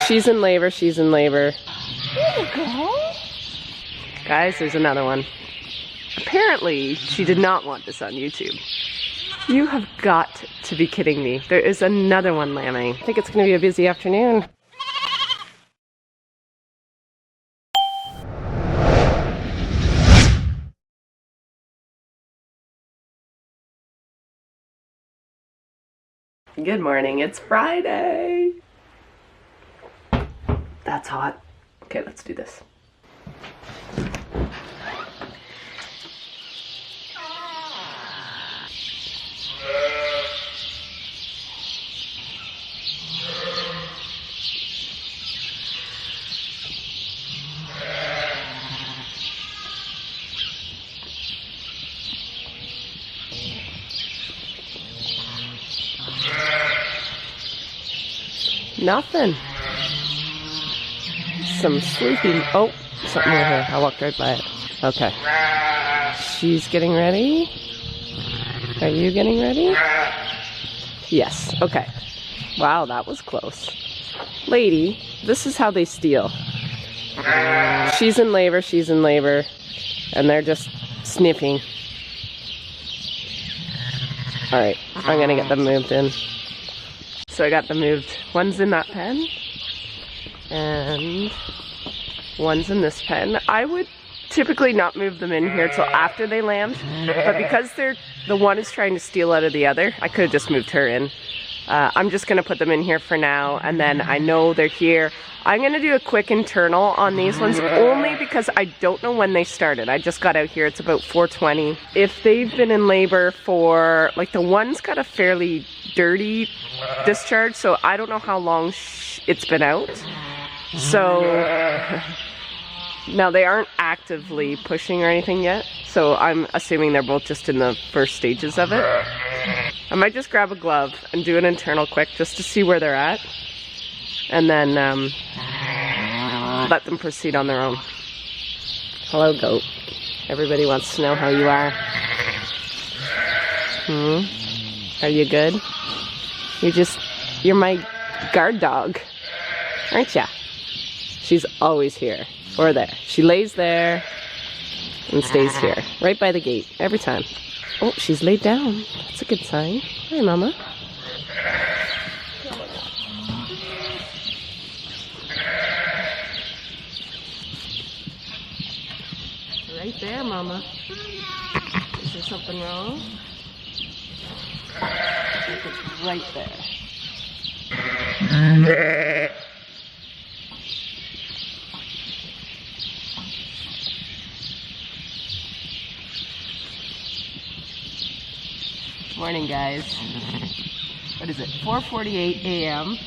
She's in labor, she's in labor. There you go. Guys, there's another one. Apparently, she did not want this on YouTube. You have got to be kidding me. There is another one lambing. I think it's going to be a busy afternoon. Good morning, it's Friday. That's hot. Okay, let's do this. Nothing. Some sleeping. Oh, something over here. I walked right by it. Okay. She's getting ready. Are you getting ready? Yes. Okay. Wow, that was close. Lady, this is how they steal. She's in labor, and they're just sniffing. Alright, I'm gonna get them moved in. So I got them moved. One's in that pen, and one's in this pen. I would typically not move them in here till after they lambed, but because the one is trying to steal out of the other, I could have just moved her in. I'm just gonna put them in here for now, and then I know they're here. I'm gonna do a quick internal on these ones, only because I don't know when they started. I just got out here, it's about 4:20. If they've been in labor for, like the one's got a fairly dirty discharge, so I don't know how long it's been out. So, now they aren't actively pushing or anything yet, so I'm assuming they're both just in the first stages of it. I might just grab a glove and do an internal quick just to see where they're at, and then let them proceed on their own. Hello, goat. Everybody wants to know how you are. Are you good? You're my guard dog, aren't ya? She's always here, or there. She lays there and stays here, right by the gate, every time. Oh, she's laid down. That's a good sign. Hi, Mama. Right there, Mama. Is there something wrong? I think it's right there. Morning, guys. What is it? 4:48 a.m.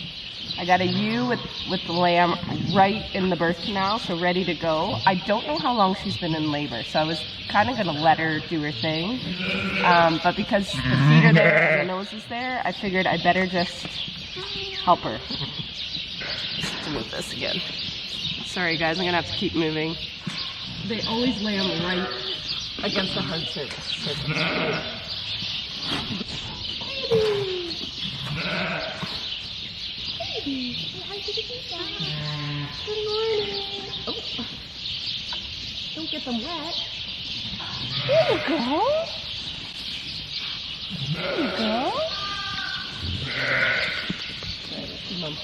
I got a ewe with the lamb right in the birth canal, so ready to go. I don't know how long she's been in labor, so I was kind of going to let her do her thing. But because the feet are there and the nose is there, I figured I'd better just help her. Just to move this again. Sorry, guys, I'm going to have to keep moving. They always lamb right against the hard surface. Good morning. Oh. Don't get them wet. There you go. There you go. Mom.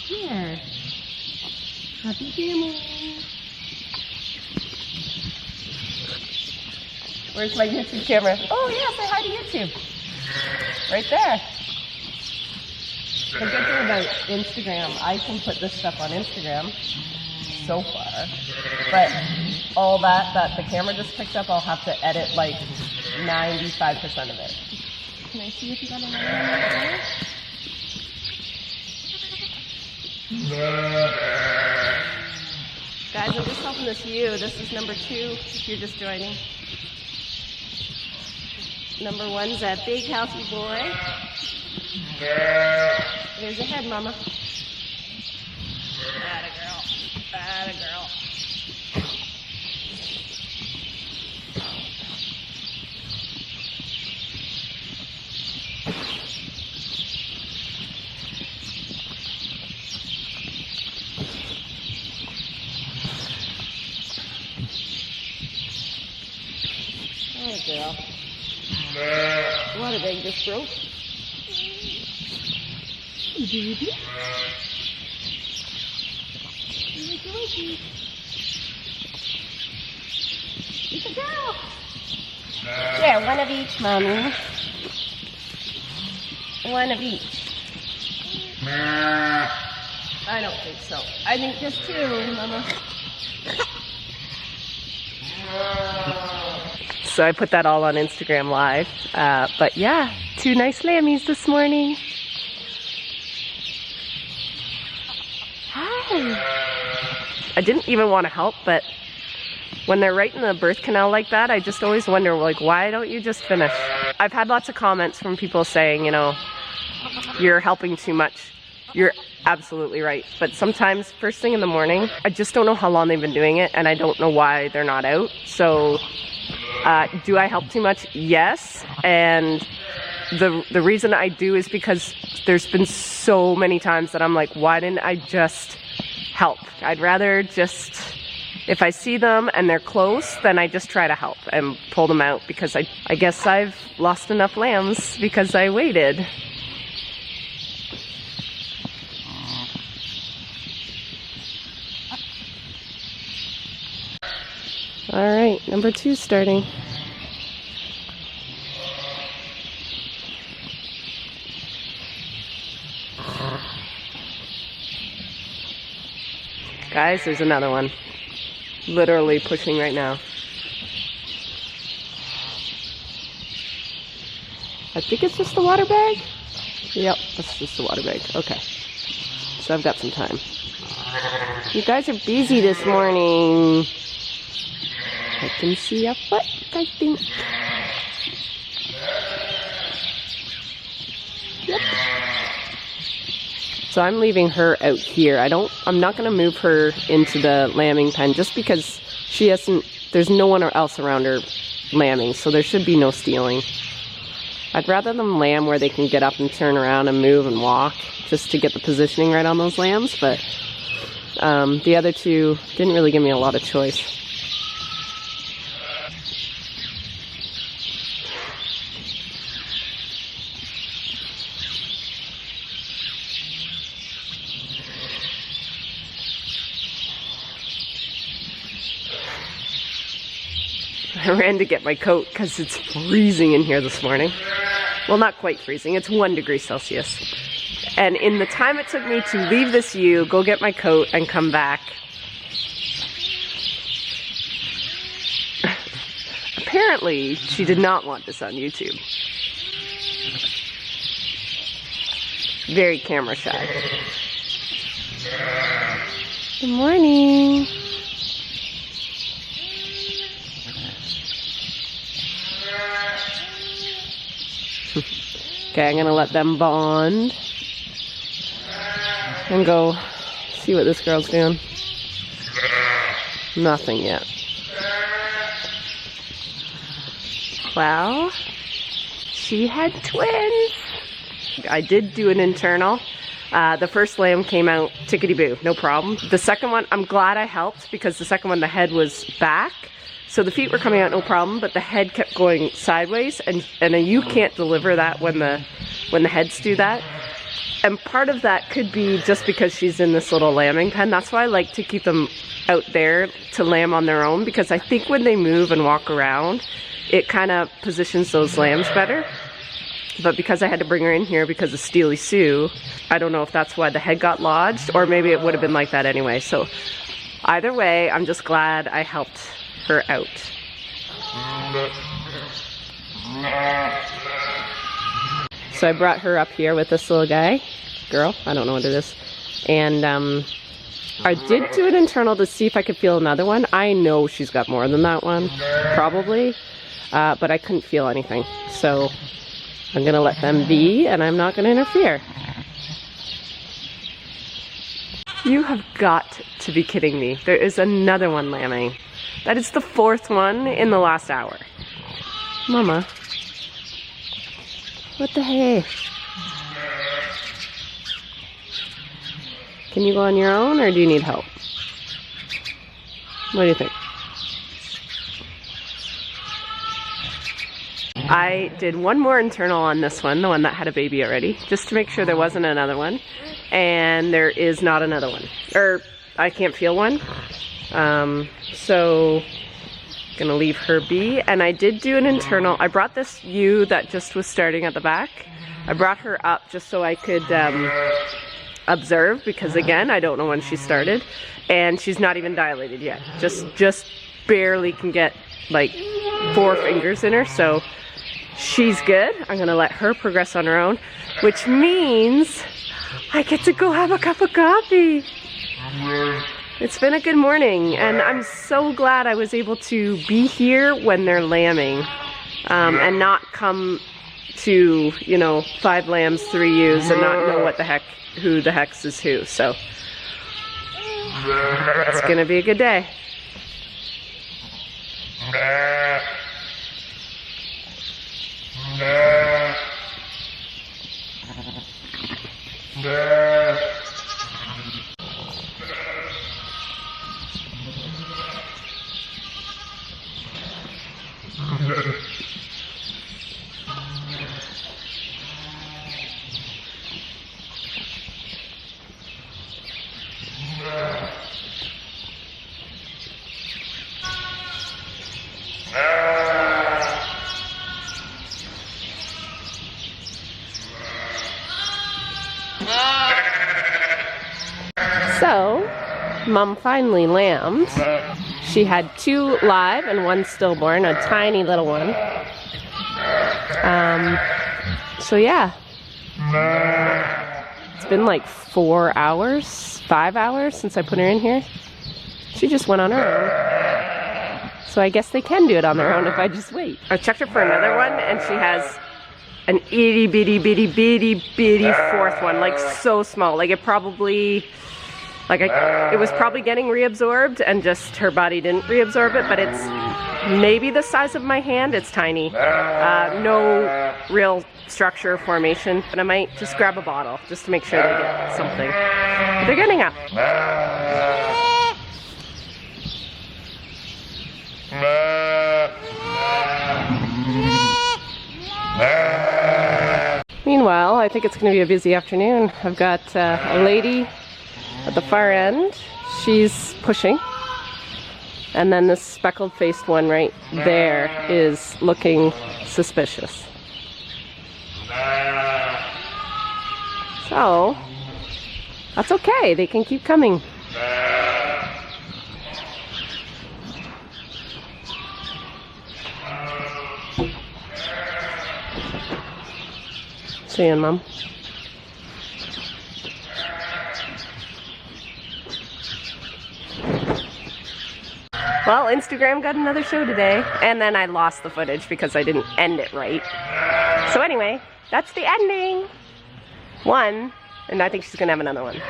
Here. Happy family. Where's my YouTube camera? Oh yeah, say hi to YouTube. Right there. The good thing about Instagram, I can put this stuff on Instagram so far, but all that the camera just picked up, I'll have to edit like 95% of it. Can I see if you got another one? Guys, I'm just helping this ewe. This is number 2, if you're just joining. Number 1's a big, healthy boy. There's your head, Mama. Atta girl. Atta girl. water bag just broke. Baby. It's a girl. There, one of each, Mommy. One of each. I don't think so. I think just 2, Mama. So I put that all on Instagram Live. But yeah, 2 nice lammies this morning. Hi. I didn't even want to help, but when they're right in the birth canal like that, I just always wonder, like, why don't you just finish? I've had lots of comments from people saying, you know, you're helping too much. You're absolutely right. But sometimes, first thing in the morning, I just don't know how long they've been doing it, and I don't know why they're not out. So, do I help too much? Yes. And the reason I do is because there's been so many times that I'm like, why didn't I just help? I'd rather just, if I see them and they're close, then I just try to help and pull them out, because I guess I've lost enough lambs because I waited. All right, number 2 starting. Guys, there's another one. Literally pushing right now. I think it's just the water bag. Yep, that's just the water bag. Okay. So I've got some time. You guys are busy this morning. I can see a foot, I think. Yep. So I'm leaving her out here. I'm not gonna move her into the lambing pen just because there's no one else around her lambing, so there should be no stealing. I'd rather them lamb where they can get up and turn around and move and walk just to get the positioning right on those lambs, but the other 2 didn't really give me a lot of choice. I ran to get my coat because it's freezing in here this morning. Well, not quite freezing. It's 1 degree Celsius. And in the time it took me to leave this ewe, go get my coat, and come back, apparently she did not want this on YouTube. Very camera shy. Good morning. Okay, I'm gonna let them bond and go see what this girl's doing. Nothing yet. Well, she had twins. I did do an internal. The first lamb came out tickety-boo, no problem. The second one, I'm glad I helped, because the second one, the head was back. So the feet were coming out no problem, but the head kept going sideways, and you can't deliver that when the heads do that. And part of that could be just because she's in this little lambing pen. That's why I like to keep them out there to lamb on their own, because I think when they move and walk around, it kind of positions those lambs better. But because I had to bring her in here because of Steely Sue, I don't know if that's why the head got lodged, or maybe it would have been like that anyway. So either way, I'm just glad I helped her out. So I brought her up here with this little girl, I don't know what it is. And I did do an internal to see if I could feel another one. I know she's got more than that one, probably, but I couldn't feel anything. So I'm gonna let them be, and I'm not gonna interfere. You have got to be kidding me. There is another one lambing. That is the 4th one in the last hour. Mama. What the heck? Can you go on your own, or do you need help? What do you think? I did one more internal on this one, the one that had a baby already, just to make sure there wasn't another one. And there is not another one. Or, I can't feel one. So, gonna leave her be. And I did do an internal. I brought this ewe that just was starting at the back. I brought her up just so I could observe, because again, I don't know when she started. And she's not even dilated yet. Just barely can get like 4 fingers in her, so she's good. I'm gonna let her progress on her own, which means I get to go have a cup of coffee. It's been a good morning, and I'm so glad I was able to be here when they're lambing, and not come to, you know, 5 lambs, 3 ewes, and not know what the heck, who the heck is who. So it's gonna be a good day. So, Mom finally lambed. She had 2 live and 1 stillborn, a tiny little one. So yeah. It's been like 4 hours, 5 hours since I put her in here. She just went on her own. So I guess they can do it on their own if I just wait. I checked her for another one, and she has an itty bitty bitty bitty bitty 4th one, like so small. Like it probably, like it was probably getting reabsorbed and just her body didn't reabsorb it, but it's maybe the size of my hand. It's tiny. No real structure or formation, but I might just grab a bottle just to make sure they get something. But they're getting up. Meanwhile, I think it's going to be a busy afternoon. I've got a lady at the far end. She's pushing. And then this speckled faced one right there is looking suspicious. So, that's okay. They can keep coming. See you, Mom. Well, Instagram got another show today, and then I lost the footage because I didn't end it right. So anyway, that's the ending. 1, and I think she's gonna have another one.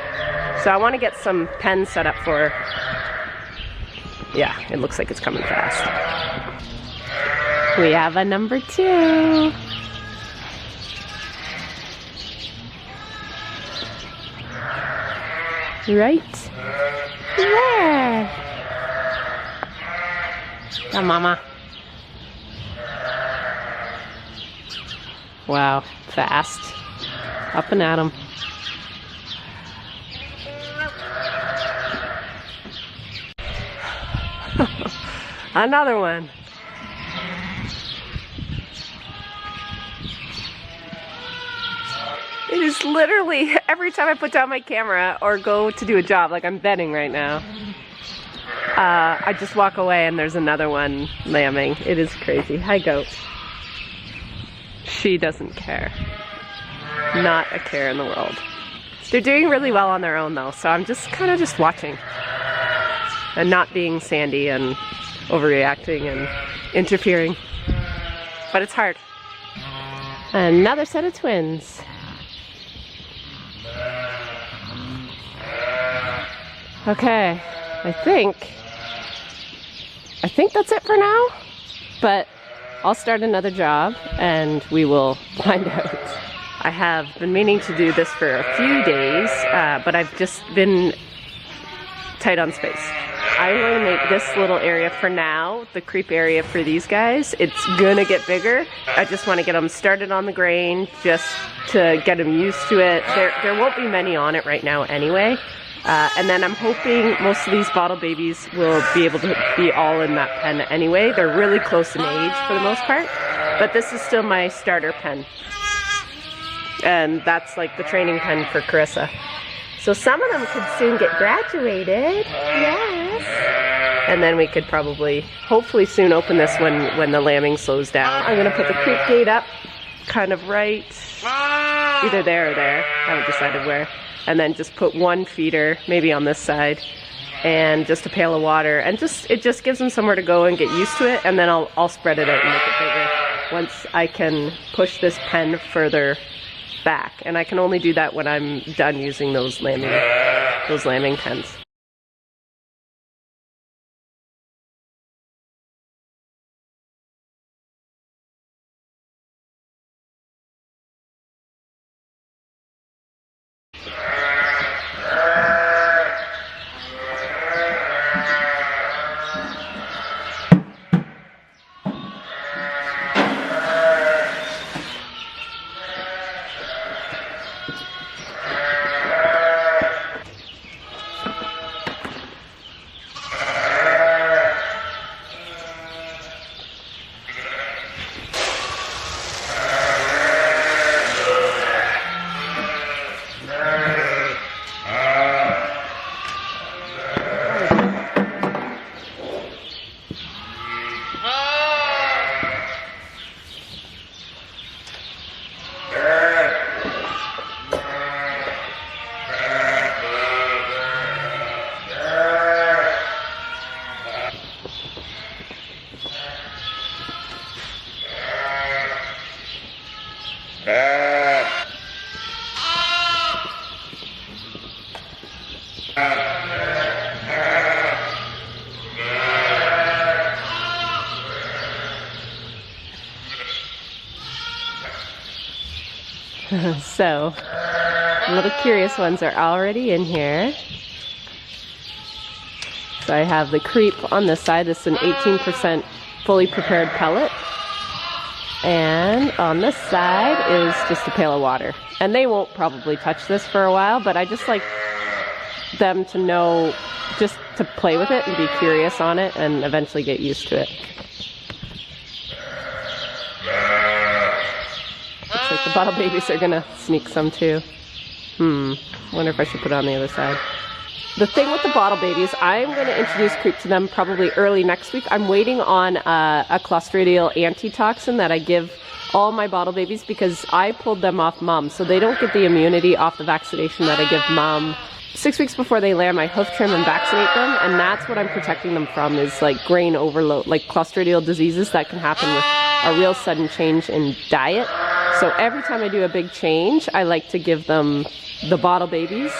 So I want to get some pens set up for her. Yeah, it looks like it's coming fast. We have a number 2. Right there. Come, Mama. Wow, fast. Up and at 'em. Another one. It is literally every time I put down my camera or go to do a job, like I'm bedding right now, I just walk away and there's another one lambing. It is crazy. Hi, goat. She doesn't care. Not a care in the world. They're doing really well on their own though, so I'm just kind of just watching and not being Sandy and overreacting and interfering. But it's hard. Another set of twins. Okay, I think that's it for now, but I'll start another job and we will find out. I have been meaning to do this for a few days, but I've just been tight on space. I'm going to make this little area for now the creep area for these guys. It's gonna get bigger. I just want to get them started on the grain, just to get them used to it. There won't be many on it right now anyway. And then I'm hoping most of these bottle babies will be able to be all in that pen anyway. They're really close in age for the most part, but this is still my starter pen. And that's like the training pen for Carissa. So some of them could soon get graduated, yes. And then we could probably, hopefully soon open this when the lambing slows down. I'm gonna put the creep gate up kind of right, either there or there, haven't decided where. And then just put one feeder, maybe on this side, and just a pail of water. And it just gives them somewhere to go and get used to it, and then I'll spread it out and make it bigger once I can push this pen further back. And I can only do that when I'm done using those lambing pens. So, the little curious ones are already in here. So I have the creep on this side. This is an 18% fully prepared pellet. And on this side is just a pail of water. And they won't probably touch this for a while, but I just like them to know, just to play with it and be curious on it and eventually get used to it. Looks like the bottle babies are gonna sneak some too. Wonder if I should put it on the other side. The thing with the bottle babies, I'm going to introduce creep to them probably early next week. I'm waiting on a clostridial antitoxin that I give all my bottle babies because I pulled them off mom, so they don't get the immunity off the vaccination that I give mom. 6 weeks before they lamb, I hoof trim and vaccinate them, and that's what I'm protecting them from, is like grain overload, like clostridial diseases that can happen with a real sudden change in diet. So every time I do a big change, I like to give them, the bottle babies,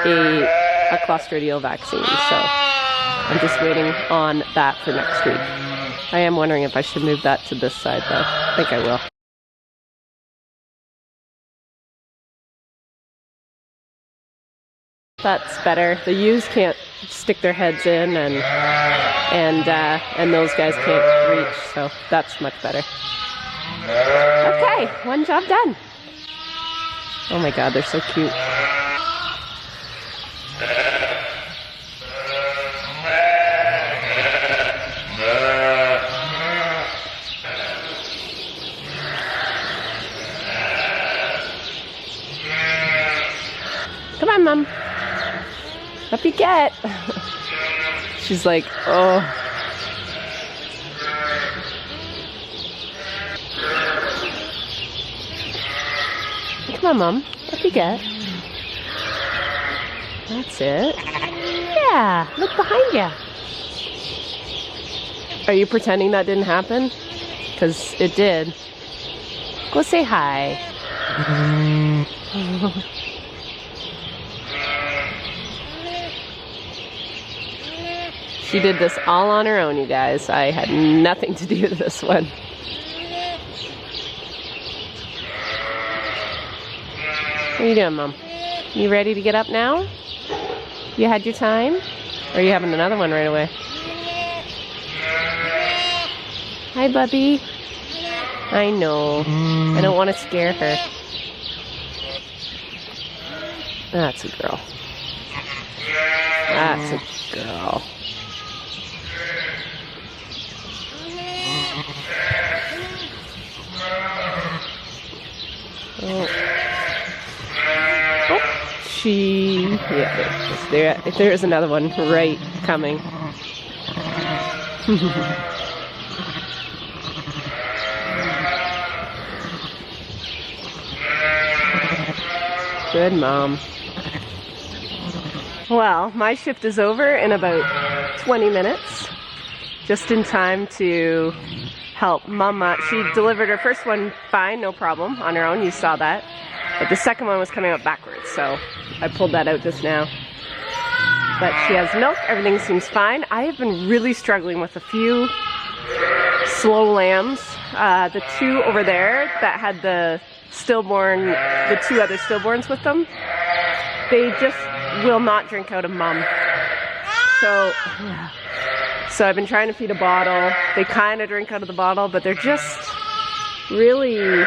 a clostridial vaccine. So I'm just waiting on that for next week. I am wondering if I should move that to this side though. I think I will. That's better. The ewes can't stick their heads in, and those guys can't reach, so that's much better. Okay, one job done. Oh my god, they're so cute. Come on, Mom. Up you get. She's like, oh. Come on, Mom. Up you get. That's it. Yeah, look behind you. Are you pretending that didn't happen? Because it did. Go say hi. She did this all on her own, you guys. I had nothing to do with this one. What are you doing, Mom? You ready to get up now? You had your time? Or are you having another one right away? Hi, Bubby. I know. I don't want to scare her. That's a girl. That's a girl. Oh. Oh. Yeah, there is another one right coming. Good mom. Well, my shift is over in about 20 minutes. Just in time to help Mama. She delivered her first one fine, no problem, on her own. You saw that. But the second one was coming up backwards, so I pulled that out just now. But she has milk. Everything seems fine. I have been really struggling with a few slow lambs. The two over there that had the stillborn, the two other stillborns with them, they just will not drink out of mom. So I've been trying to feed a bottle. They kind of drink out of the bottle, but they're just really,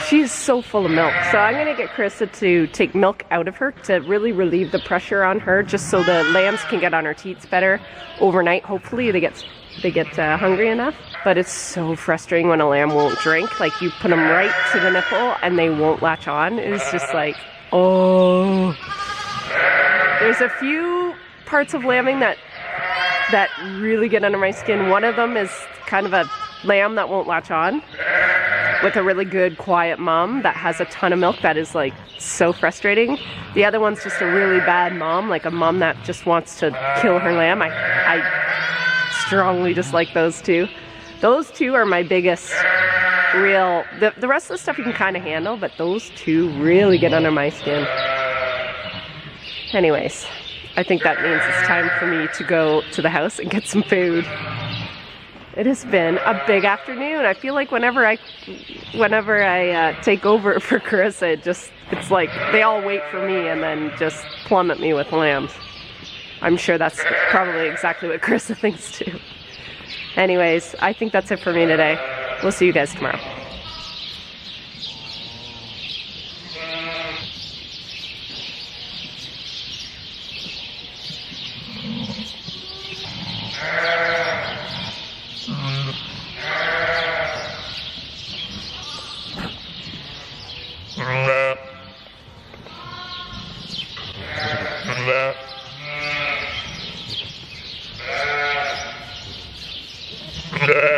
she's so full of milk. So I'm gonna get Carissa to take milk out of her to really relieve the pressure on her, just so the lambs can get on her teats better overnight. Hopefully they get hungry enough. But it's so frustrating when a lamb won't drink. Like, you put them right to the nipple and they won't latch on. It's just like, oh. There's a few parts of lambing that really get under my skin. One of them is kind of a lamb that won't latch on with a really good quiet mom that has a ton of milk. That is like so frustrating. The other one's just a really bad mom, like a mom that just wants to kill her lamb. I strongly dislike those two. Those two are my biggest real, the rest of the stuff you can kind of handle, but those two really get under my skin. Anyways, I think that means it's time for me to go to the house and get some food. It has been a big afternoon. I feel like whenever I take over for Carissa, it's like they all wait for me and then just plummet me with lambs. I'm sure that's probably exactly what Carissa thinks too. Anyways, I think that's it for me today. We'll see you guys tomorrow. Yeah.